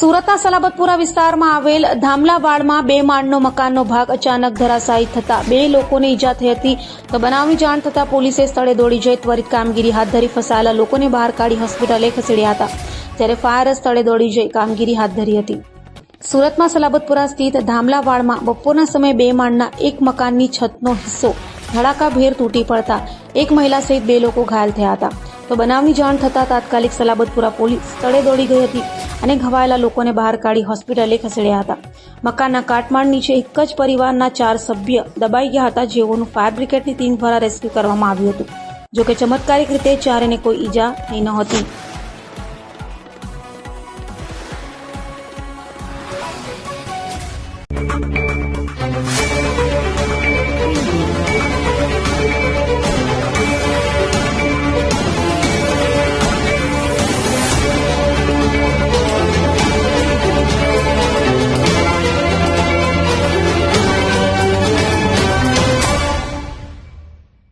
સુરતના સલાબતપુરા વિસ્તારમાં આવેલ ધામલાવાડમાં 2 માળનો મકાનનો ભાગ અચાનક ધરાશાયી થતા 2 લોકોને ઈજા થઈ હતી. તો બનાવની જાણ થતા પોલીસે સ્થળે દોડી જઈ ત્વરિત કામગીરી હાથ ધરી ફસાયેલા લોકોને બહાર કાઢી હોસ્પિટલે ખસેડ્યા હતા, જ્યારે ફાયર સ્થળે દોડી જઈ કામગીરી હાથ ધરી હતી. સુરતમાં સલાબતપુરા સ્થિત ધામલાવાડમાં બપોરના સમયે 2 માળના એક મકાનની છતનો હિસ્સો ધડાકાભેર તૂટી પડતા એક મહિલા સહિત 2 લોકો ઘાયલ થયા હતા. તો બનાવની જાણ થતાં તાત્કાલિક સલાબતપુરા પોલીસ સ્થળે દોડી ગઈ હતી અને ઘવાયેલા લોકોને બહાર કાઢી હોસ્પિટલે ખસેડ્યા હતા. મકાનના કાટમાળ નીચે એક જ પરિવારના 4 સભ્ય દબાઈ ગયા હતા, જેઓનું ફાયર બ્રિગેડની ટીમ દ્વારા રેસ્ક્યુ કરવામાં આવ્યું હતું. જોકે ચમત્કારિક રીતે ચારેને કોઈ ઈજા થઈ નહોતી.